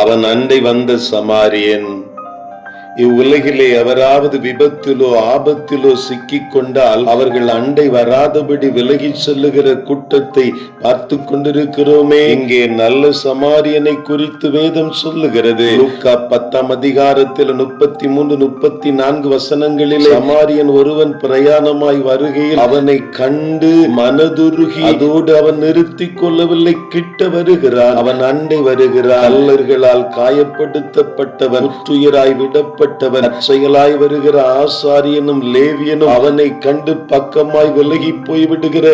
அவன் அண்டை வந்த சமாரியன். இவ்வுலகிலே எவராவது விபத்திலோ ஆபத்திலோ சிக்கிக் கொண்டால் அவர்கள் அண்டை வராதபடி விலகி செல்லுகிற கூட்டத்தை பார்த்து கொண்டிருக்கிறோமே. இங்கே நல்ல சமாரியனை குறித்து வேதம் சொல்லுகிறது. லூக்கா 10ஆம் அதிகாரத்தில் 33-34 வசனங்களிலே சமாரியன் ஒருவன் பிரயாணமாய் வருகையில் அவனை கண்டு மனதுருகி அதோடு அவன் நிறுத்திக் கொள்ளவில்லை, கிட்ட வருகிறான், அவன் அண்டை வருகிறான். கல்லர்களால் காயப்படுத்தப்பட்டவன், துயராய் விடப்பட்டவன், செயலாய் வருகிற ஆசாரியனும் லேவியனும் அவனை கண்டு பக்கமாய் விலகி போய்விடுகிற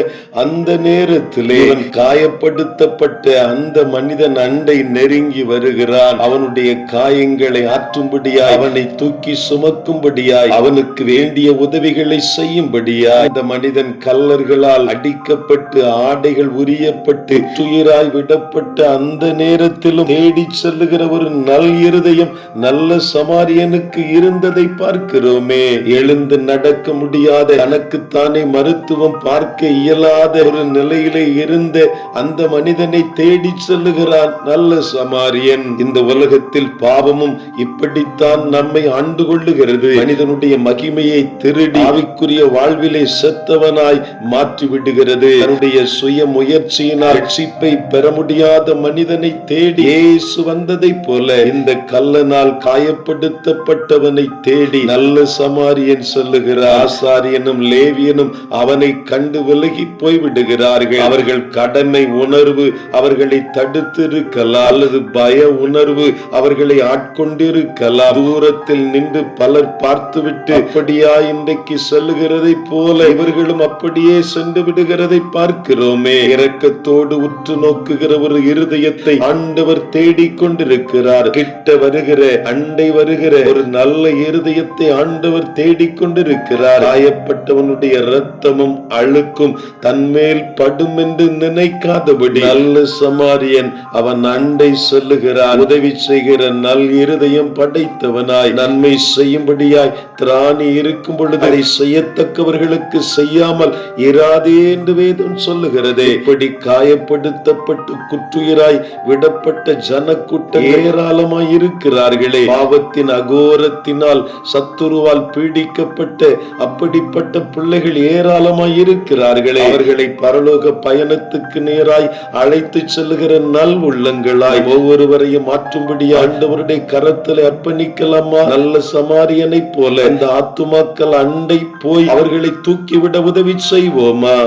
அந்த நேரத்திலே காயப்படுத்தப்பட்ட அந்த மனிதன் அண்டை நெருங்கி வருகிறான். அவனுடைய காயங்களை ஆற்றும்படியாய், அவனை தூக்கி சுமக்கும்படியாய், அவனுக்கு வேண்டிய உதவிகளை செய்யும்படியாய் அந்த மனிதன் கல்லர்களால் அடிக்கப்பட்டு ஆடைகள் உரியப்பட்டு துயராய் விடப்பட்ட அந்த நேரத்திலும் தேடி செல்லுகிற ஒரு நல் இருதயம் நல்ல சமாரியனுக்கு இருந்ததை பார்க்கிறோமே. எழுந்து நடக்க முடியாத, தனக்குத்தானே மருத்துவம் பார்க்க இயலாத ஒரு நிலையிலே இருந்த அந்த மனிதனை தேடி செல்லுகிறான் நல்ல சமாரியன். இந்த உலகத்தில் பாவமும் இப்படித்தான் நம்மை ஆண்டு கொள்ளுகிறது. மனிதனுடைய மகிமையை திருடி ஆவிக்குரிய வாழ்விலே செத்தவனாய் மாற்றி விடுகிறது. தன்னுடைய சுய முயற்சியினால் ரட்சிப்பை பெற முடியாத மனிதனை தேடி இயேசு வந்ததை போல இந்த கல்லனால் காயப்படுத்தப்பட்டவனை தேடி நல்ல சமாரியன் சொல்லுகிறார். ஆசாரியனும் லேவியனும் அவனை கண்டு விலகி போய் விடுகிறார்கள். அவர்கள் கடமை உணர்வு அவர்களை தடுத்து இருக்கலாம், அல்லது பய உணர்வு அவர்களை ஆட்கொண்டிருக்கலாம். தூரத்தில் நின்று பலர் பார்த்துவிட்டு அப்படியா இன்றைக்கு செல்லுகிறதை போல இவர்களும் அப்படியே சென்று விடுகிறதை பார்க்கிறோமே. இரக்கத்தோடு உற்று நோக்குகிற ஒரு இருதயத்தை ஆண்டவர் தேடிக் கொண்டிருக்கிறார். கிட்ட வருகிற, அண்டை வருகிற ஒரு நல்ல இருதயத்தை ஆண்டவர் தேடிக்கொண்டிருக்கிறார். காயப்பட்டவனுடைய இரத்தமும் அழுக்கும் தன்மேல் படும் என்று நினைக்காதபடி நல்ல சமாரியன் அவன் அண்டை செல்லுகிறார். உதவி செய்கிற நல் இருதயம் படைத்தவனாய், நன்மை செய்யும்படியாய் திராணி இருக்கும் பொழுது அதை செய்யத்தக்கவர்களுக்கு செய்யாமல் இராதே என்று வேதம் சொல்லுகிறது. இப்படி காயப்படுத்தப்பட்டு குற்றுயிராய் விடப்பட்ட ஜனக்கூட்டம் ஏராளமாய் இருக்கிறார்களே. பாவத்தின் அகோரத்தினால் சத்துருவால் பீடிக்கப்பட்ட அப்படிப்பட்ட பிள்ளைகள் ஏராளமாய் இருக்கிறார்களே. அவர்களை பரலோக பயணத்துக்கு நேராய் அழைத்து செல்லுகிற நல் உள்ளங்களாய் ஒவ்வொருவரையும் மாற்றும்படி ஆண்டவருடைய கரத்தில் அர்ப்பணிக்கலாமா? நல்ல சமாரியனை போல இந்த ஆத்துமாக்கள் அண்டை போய் அவர்களை தூக்கிவிட உதவி செய்வோமா?